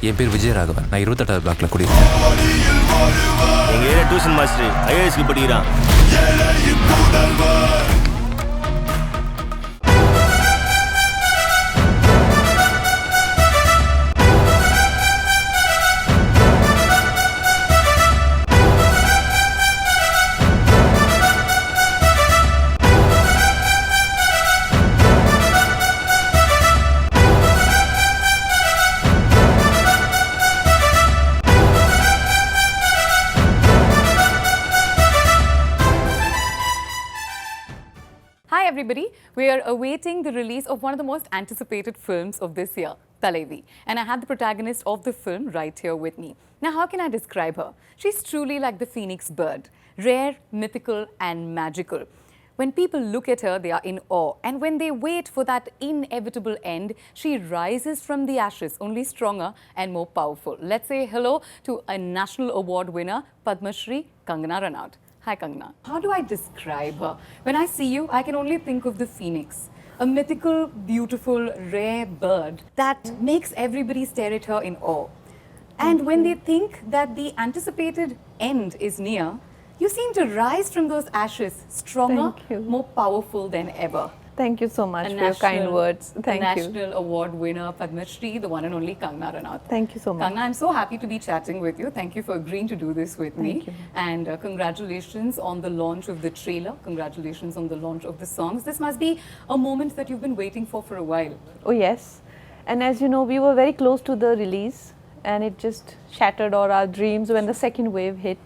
என் பேர் விஜயராகவன். நான் 28வது பிளாக்ல குடியிருக்கேன். எங்க ஏரியா டியூஷன் மாஸ்டர் ஐஏஎஸ்க்கு படிக்கிறான். Hi everybody, we are awaiting the release of one of the most anticipated films of this year, Thalaivi. And I have the protagonist of the film right here with me. Now how can I describe her? She's truly like the phoenix bird, rare, mythical and magical. When people look at her, they are in awe. And when they wait for that inevitable end, she rises from the ashes, only stronger and more powerful. Let's say hello to a National Award winner, Padma Shri Kangana Ranaut. Hi Kangana. How do I describe her? When I see you, I can only think of the phoenix, a mythical, beautiful, rare bird that makes everybody stare at her in awe. And when they think that the anticipated end is near, you seem to rise from those ashes stronger, more powerful than ever. Thank you so much for your kind words. Thank you. National Award winner, Padma Shri, the one and only Kangana Ranaut. Thank you so much. Kangana, I'm so happy to be chatting with you. Thank you for agreeing to do this with me. Thank you. And congratulations on the launch of the trailer. Congratulations on the launch of the songs. This must be a moment that you've been waiting for a while. Oh yes. And as you know, we were very close to the release and it just shattered all our dreams when the second wave hit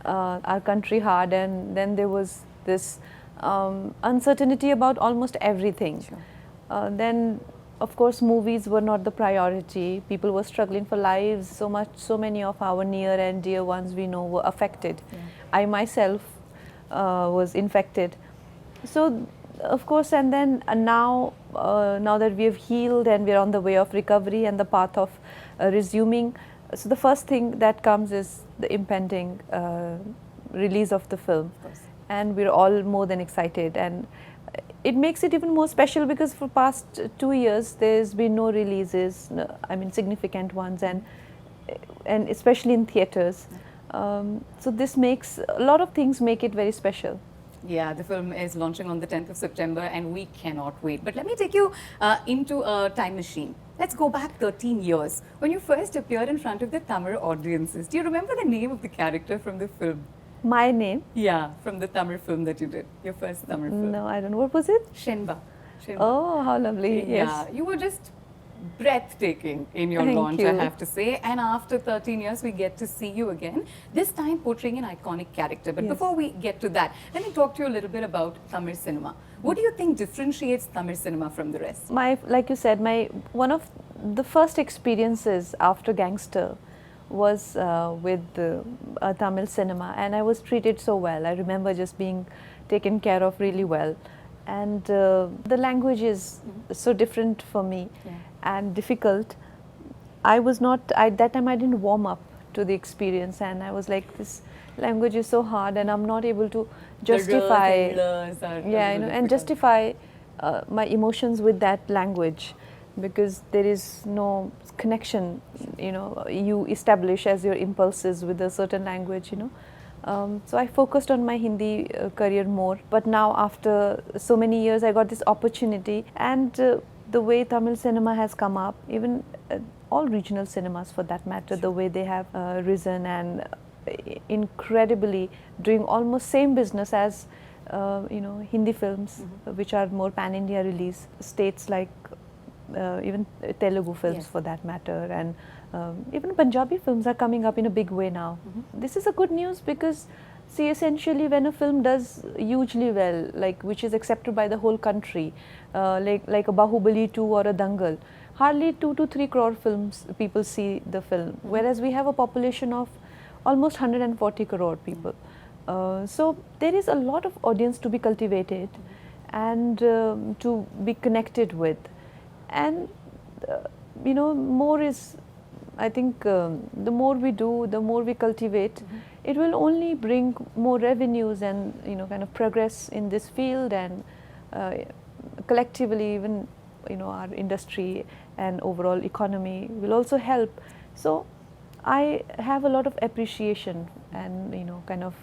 our country hard, and then there was this uncertainty about almost everything. Then of course movies were not the priority. People were struggling for lives. So many of our near and dear ones we know were affected. I myself was infected. So of course, and then now that we have healed and we are on the way of recovery and the path of resuming, so the first thing that comes is the impending release of the film. And we're all more than excited, and it makes it even more special because for past 2 years there's been no releases, significant ones, and especially in theatres. So this makes a lot of things make it very special. Yeah, the film is launching on the 10th of September and we cannot wait. But let me take you into a time machine. Let's go back 13 years when you first appeared in front of the Tamil audiences. Do you remember the name of the character from the film? My name? Yeah, from the Tamil film that you did, your first Tamil film. No, I don't know. What was it? Shenba. Oh, how lovely. Yes. Yeah, you were just breathtaking in your Thank launch, you. I have to say. And after 13 years, we get to see you again, this time portraying an iconic character. But Yes. before we get to that, let me talk to you a little bit about Tamil cinema. What do you think differentiates Tamil cinema from the rest? Like you said, one of the first experiences after Gangster was with Tamil cinema, and I was treated so well. I remember just being taken care of really well. And the language is so different for me and difficult. That time I didn't warm up to the experience, and I was like, this language is so hard and I'm not able to justify and justify my emotions with that language, because there is no connection you establish as your impulses with a certain language. So I focused on my Hindi career more, but now after so many years I got this opportunity, and the way Tamil cinema has come up, even all regional cinemas for that matter, the way they have risen and incredibly doing almost same business as Hindi films, which are more pan-India release, states like even Telugu films for that matter, and even Punjabi films are coming up in a big way now. This is a good news because, see, essentially when a film does hugely well, like which is accepted by the whole country, like a Bahubali 2 or a Dangal, hardly 2 to 3 crore people see the film, whereas we have a population of almost 140 crore people. So there is a lot of audience to be cultivated and to be connected with. And more is, I think the more we do, the more we cultivate, it will only bring more revenues and kind of progress in this field, and collectively even our industry and overall economy will also help So I have a lot of appreciation and kind of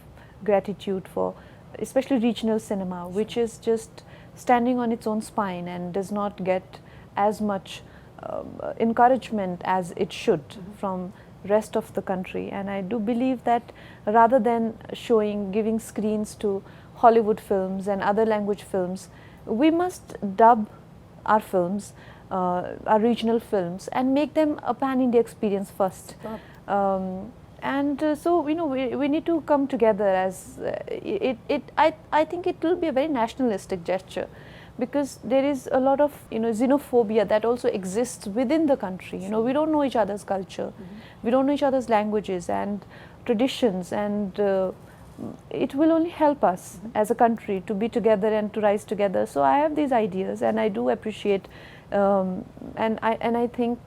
gratitude for especially regional cinema, which is just standing on its own spine and does not get as much encouragement as it should from rest of the country. And I do believe that rather than giving screens to Hollywood films and other language films, we must dub our films, our regional films, and make them a pan-India experience first. So we need to come together as I think it will be a very nationalistic gesture, because there is a lot of xenophobia that also exists within the country. We don't know each other's culture, we don't know each other's languages and traditions, and it will only help us as a country to be together and to rise together. So I have these ideas, and I do appreciate, and I think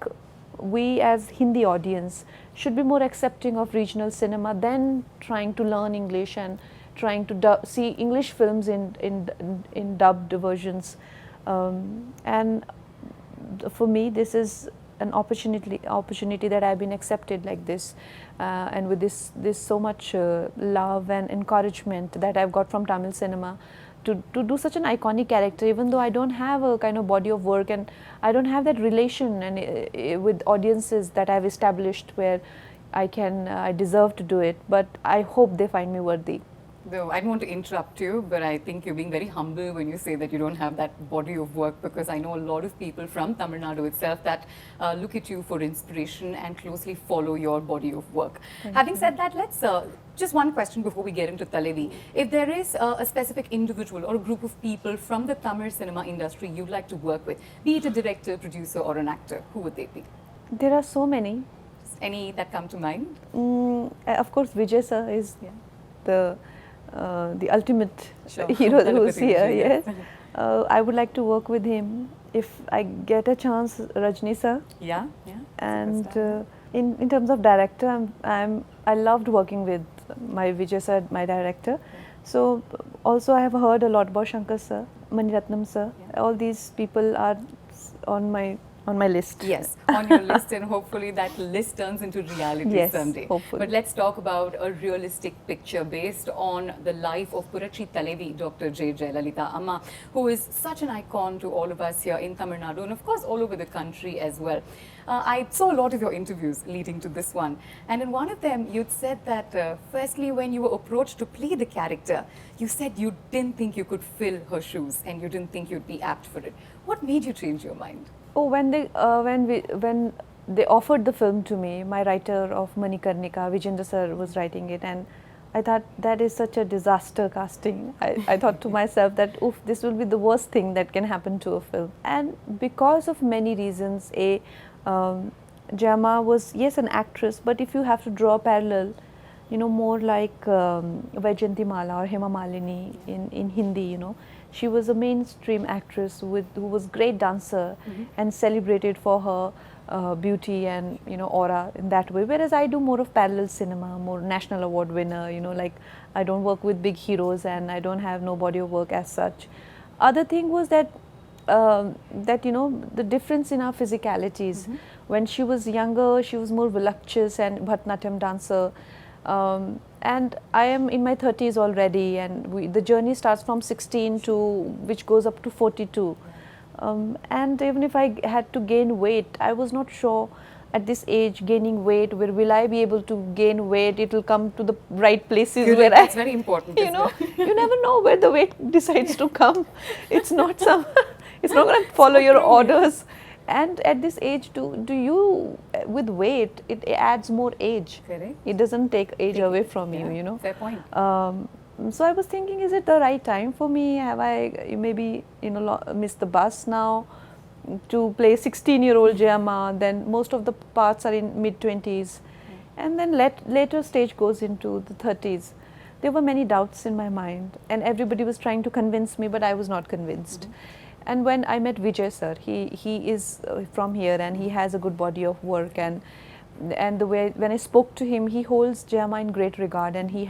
we as Hindi audience should be more accepting of regional cinema than trying to learn English and trying to see English films in dubbed versions. And for me, this is an opportunity that I've been accepted like this, and with this so much love and encouragement that I've got from Tamil cinema to do such an iconic character, even though I don't have a kind of body of work and I don't have that relation and with audiences that I've established where I deserve to do it, but I hope they find me worthy. Though I don't want to interrupt you, but I think you're being very humble when you say that you don't have that body of work, because I know a lot of people from Tamil Nadu itself that look at you for inspiration and closely follow your body of work. Having said that, let's just one question before we get into Thalaivi. If there is a specific individual or a group of people from the Tamil cinema industry you'd like to work with, be it a director, producer or an actor, who would they be? There are so many. Any that come to mind? Of course, Vijay sir is the ultimate hero who's here. Yes, I would like to work with him if I get a chance. Rajni sir. Yeah. And in terms of director, I loved working with my Vijay sir, my director. So also I have heard a lot about Shankar sir, Mani Ratnam sir. All these people are on my list. Yes, on your list, and hopefully that list turns into reality someday. Hopefully. But let's talk about a realistic picture based on the life of Purachi Thalaivi, Dr. J. Jayalalitha Amma, who is such an icon to all of us here in Tamil Nadu and of course all over the country as well. I saw a lot of your interviews leading to this one, and in one of them you'd said that firstly when you were approached to play the character, you said you didn't think you could fill her shoes and you didn't think you'd be apt for it. What made you change your mind? Oh, when they offered the film to me, my writer of Manikarnika, Vijendra sir, was writing it, and I thought that is such a disaster casting. I thought to myself that, oof, this will be the worst thing that can happen to a film. And because of many reasons, Jama was, yes, an actress, but if you have to draw a parallel, more like Vaijayanti Mala or Hema Malini in Hindi, she was a mainstream actress who was great dancer and celebrated for her beauty and aura in that way. Whereas I do more of parallel cinema, more national award winner. Like I don't work with big heroes and I don't have no body of work as such. Other thing was that the difference in our physicalities. When she was younger, she was more voluptuous and Bharatanatyam dancer. And I am in my 30s already, and the journey starts from 16 which goes up to 42. And even if I had to gain weight, I was not sure at this age will I be able to gain weight? It will come to the right places. Where that's very important. You never know where the weight decides to come. It's not it's not going to follow your orders. And at this age, with weight, it adds more age. Correct. It doesn't take age away from you, Fair point. So I was thinking, is it the right time for me? Have I maybe, missed the bus now to play 16-year-old Jayama? Then most of the parts are in mid-20s. And then later stage goes into the 30s. There were many doubts in my mind. And everybody was trying to convince me, but I was not convinced. And when I met Vijay sir, he is from here and he has a good body of work, and the way when I spoke to him, he holds Jayama in great regard and he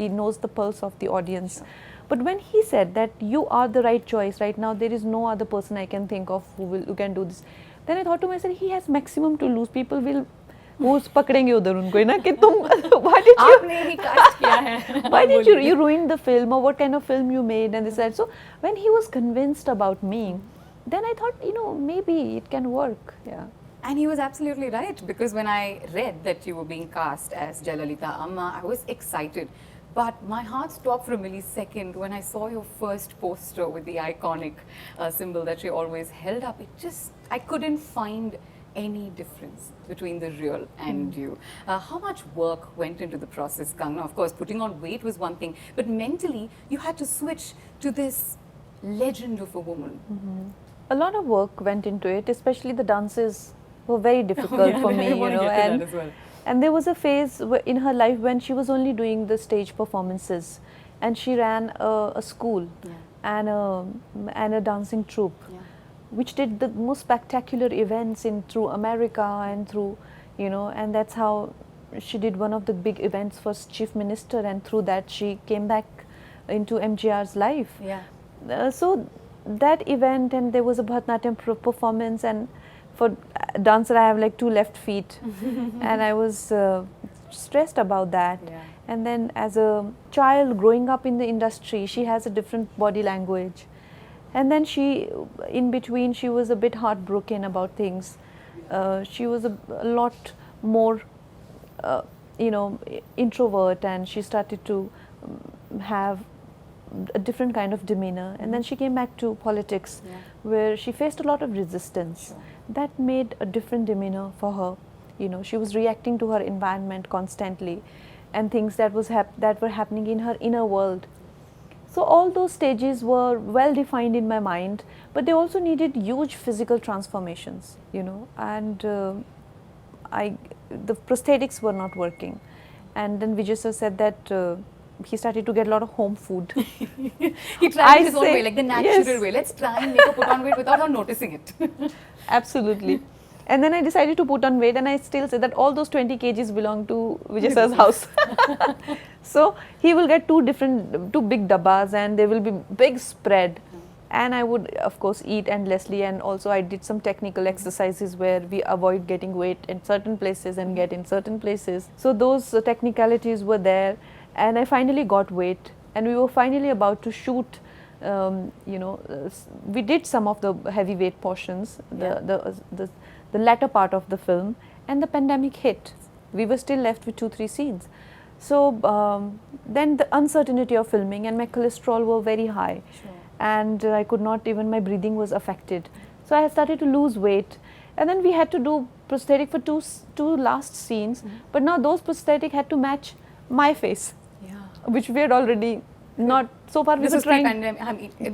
knows the pulse of the audience. But when he said that you are the right choice right now, there is no other person I can think of who can do this, then I thought to myself, he has maximum to lose. People will वो पकड़ेंगे उधर उनको है ना कि तुम why did you आपने ही cast किया है. why did you ruin the film, or what kind of film you made, and this and so when he was convinced about me, then I thought, maybe it can work. Yeah. And he was absolutely right, because when I read that you were being cast as Jayalalitha Amma, I was excited. But my heart stopped for a millisecond when I saw your first poster with the iconic symbol that she always held up. I couldn't find any difference between the real and you. How much work went into the process, Kangana? Of course, putting on weight was one thing, but mentally you had to switch to this legend of a woman. A lot of work went into it, especially the dances were very difficult for me, and there was a phase in her life when she was only doing the stage performances, and she ran a school and a dancing troupe, which did the most spectacular events through America and through, and that's how she did one of the big events for Chief Minister, and through that she came back into MGR's life. So that event, and there was a Bharatanatyam performance, and for dancer I have like 2 left feet and I was stressed about that. And then as a child growing up in the industry, she has a different body language, and then in between she was a bit heartbroken about things. She was a lot more introvert, and she started to have a different kind of demeanor, and then she came back to politics where she faced a lot of resistance. That made a different demeanor for her. She was reacting to her environment constantly and things that were happening in her inner world. So all those stages were well defined in my mind, but they also needed huge physical transformations, and the prosthetics were not working. And then Vijay sir said that he started to get a lot of home food. He tried his own way, like the natural way. Let's try and make her put on weight without her noticing it. Absolutely. And then I decided to put on weight, and I still say that all those 20 kgs belong to Vijay sir's house. So he will get two big dabbas, and there will be big spread. And I would, of course, eat endlessly, and also I did some technical exercises where we avoid getting weight in certain places and get in certain places. So those technicalities were there. And I finally got weight, and we were finally about to shoot. We did some of the heavyweight portions, the latter part of the film, and the pandemic hit. We were still left with 2-3 scenes. So then the uncertainty of filming, and my cholesterol were very high, and I could not even, my breathing was affected. So I started to lose weight, and then we had to do prosthetic for two last scenes, but now those prosthetic had to match my face. Which we had already not so far. This was pre-pandemic. The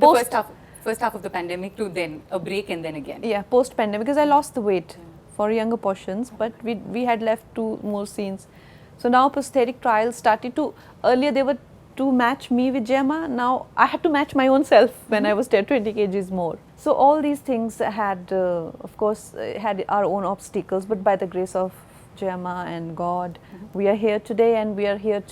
first half of the pandemic to then a break and then again. Yeah, post-pandemic, because I lost the weight for younger portions, but we had left 2 more scenes. So now prosthetic trials started to. Earlier they were to match me with Gemma. Now I had to match my own self when I was 20 kgs more. So all these things had, of course, had our own obstacles, but by the grace of Gemma and God, we are here today, and we are here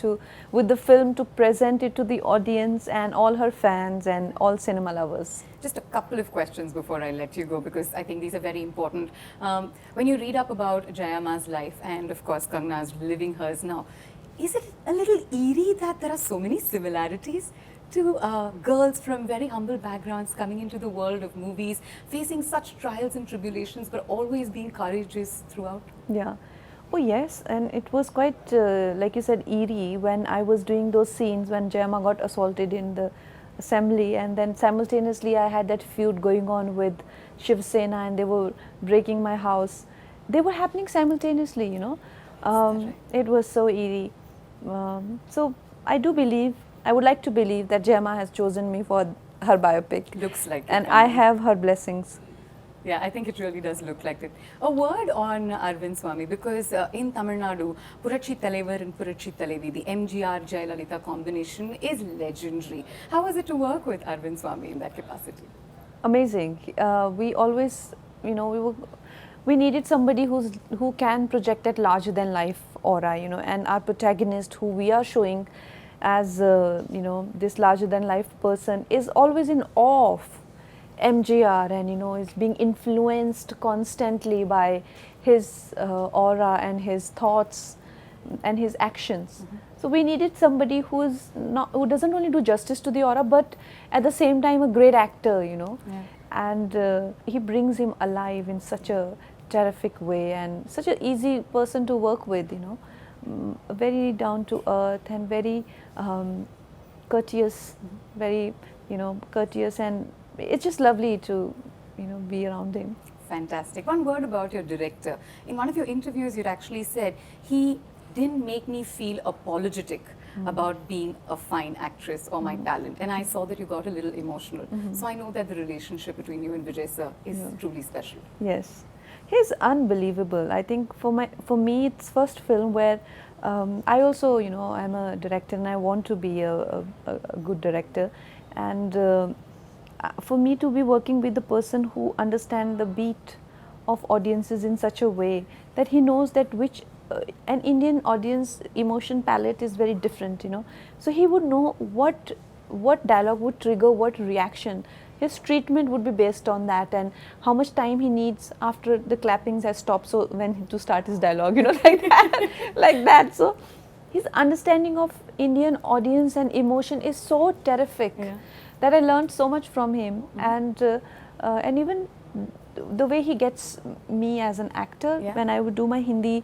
with the film to present it to the audience and all her fans and all cinema lovers. Just a couple of questions before I let you go, because I think these are very important. When you read up about Jayamma's life, and of course Kangana's living hers now, is it a little eerie that there are so many similarities to girls from very humble backgrounds coming into the world of movies, facing such trials and tribulations, but always being courageous throughout? Yeah. Oh yes, and it was quite, like you said, eerie when I was doing those scenes when Jayamma got assaulted in the assembly, and then simultaneously I had that feud going on with Shiv Sena, and they were breaking my house. They were happening simultaneously, It was so eerie. So I would like to believe that Jayamma has chosen me for her biopic. Looks like it. And I have her blessings. Yeah, I think it really does look like it. A word on Arvin Swami, because in Tamil Nadu, Purachi Thalaivar and Purachi Thalaivi, the MGR Jayalalitha combination is legendary. How was it to work with Arvin Swami in that capacity? Amazing. We always, we needed somebody who can project that larger than life aura, and our protagonist, who we are showing as this larger than life person, is always in awe of MGR and is being influenced constantly by his aura and his thoughts and his actions. So we needed somebody who doesn't only do justice to the aura, but at the same time a great actor, and he brings him alive in such a terrific way and such an easy person to work with, very down to earth and very courteous, very courteous, and it's just lovely to be around him. Fantastic. One word about your director. In one of your interviews, you'd actually said he didn't make me feel apologetic about being a fine actress or my talent, and I saw that you got a little emotional. So I know that the relationship between you and Vijay sir is truly special. Yes, he's unbelievable. I think for me it's first film where I also I'm a director and I want to be a good director, and for me to be working with the person who understands the beat of audiences in such a way that he knows that which an Indian audience emotion palette is very different, so he would know what dialogue would trigger what reaction. His treatment would be based on that, and how much time he needs after the clappings has stopped, so when to start his dialogue, like that. So his understanding of Indian audience and emotion is so terrific that I learned so much from him, and even the way he gets me as an actor when I would do my Hindi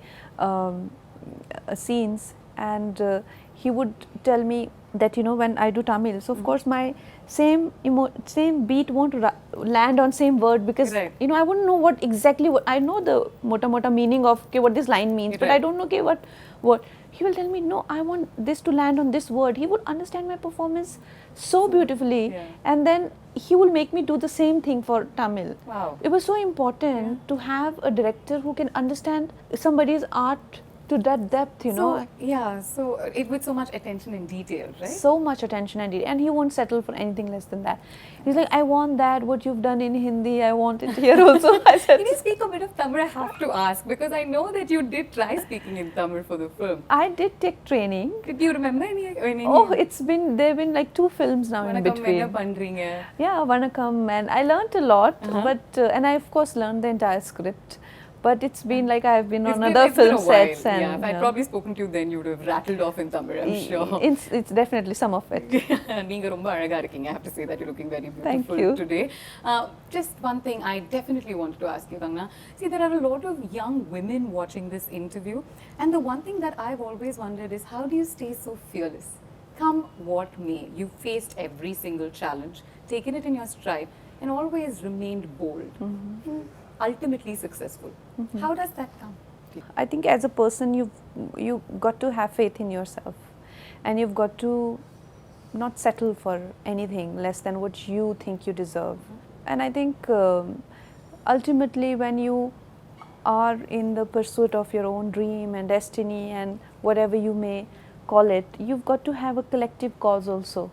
scenes, and he would tell me that when I do Tamil, so of course my same beat won't land on same word, because I wouldn't know what I know the mota meaning of what this line means, but I don't know what he will tell me. No, I want this to land on this word. He would understand my performance so beautifully, and then he will make me do the same thing for Tamil. Wow. It was so important to have a director who can understand somebody's art to that depth, So it with so much attention and detail, right? So much attention and detail, and he won't settle for anything less than that. He's like, I want that, what you've done in Hindi, I want it here also. I said, Can you speak a bit of Tamil? I have to ask, because I know that you did try speaking in Tamil for the film. I did take training. Do you remember any? Oh, there have been like 2 films now in between. Yeah, Vanakkam, and I learned a lot, but and I of course learned the entire script. But it's been like I've been on other film sets, and if I'd probably spoken to you then, you would have rattled off in Tamil, I'm sure. It's definitely some of it. Neenga romba azhaga irukkinga. I have to say that you're looking very beautiful Thank you. today. Just one thing I definitely wanted to ask you, Kangana. See, there are a lot of young women watching this interview, and the one thing that I've always wondered is, how do you stay so fearless? Come what may, you faced every single challenge, taken it in your stride, and always remained bold. And ultimately successful. How does that come? I think as a person, you've got to have faith in yourself, and you've got to not settle for anything less than what you think you deserve. And I think ultimately, when you are in the pursuit of your own dream and destiny and whatever you may call it, you've got to have a collective cause also.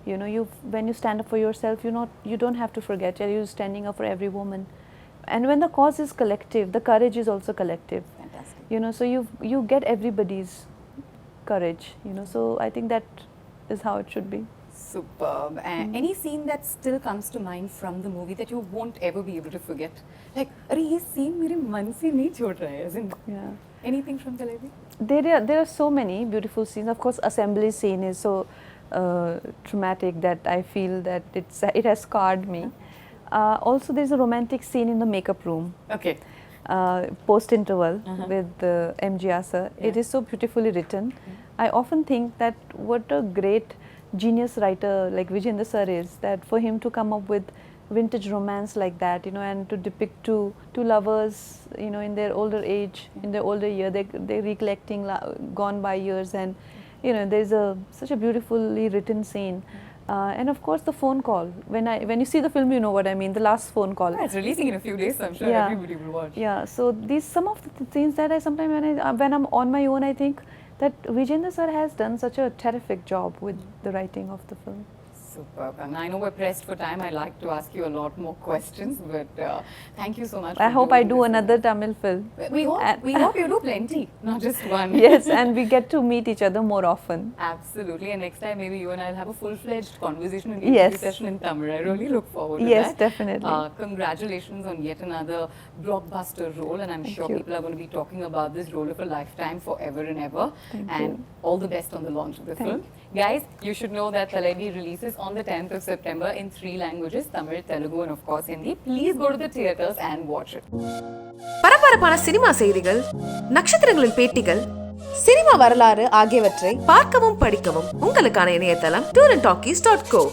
When you stand up for yourself, you don't have to forget you're standing up for every woman. And when the cause is collective, the courage is also collective. Fantastic. So you get everybody's courage. So I think that is how it should be. Superb. Any scene that still comes to mind from the movie that you won't ever be able to forget? Like, this scene mere man se nahi chhod raha hai, as in, anything from Thalaivi? There are so many beautiful scenes. Of course, assembly scene is so traumatic that I feel that it has scarred me. Also, there's a romantic scene in the makeup room. Okay. Post-interval with MGR sir. It is so beautifully written. I often think that what a great genius writer like Vijayendra sir is, that for him to come up with vintage romance like that, and to depict two lovers, in their older age, in their older year, they're recollecting gone by years, and there's such a beautifully written scene. And of course the phone call. When you see the film, you know what I mean. The last phone call. It's releasing in a few days, so I'm sure everybody will watch. Yeah. So these some of the scenes that I sometimes when I'm on my own, I think that Vijayendra sir has done such a terrific job with the writing of the film. Superb. And I know we're pressed for time. I'd like to ask you a lot more questions, but thank you so much. I hope I do another Tamil film. We hope you do plenty, not just one. Yes, and we get to meet each other more often. Absolutely. And next time, maybe you and I'll have a full-fledged conversation and Yes. interview session in Tamil. I really look forward to Yes, that. definitely. Congratulations on yet another blockbuster role, and I'm sure you. people are going to be talking about this role of a lifetime forever and ever. Thank and you. all the best on the launch of the Thank film. Guys, you should know that Thalaivi releases on the 10th of September in 3 languages, Tamil, Telugu and of course Hindi. Please go to the theatres and watch it. பரபரப்பான cinema செய்திகள், நட்சத்திரங்களின் பேட்டிகள், cinema வரலாறு ஆகியவற்றை பார்க்கவும் படிக்கவும் உங்களுக்கான இணையதளம் talkies.co.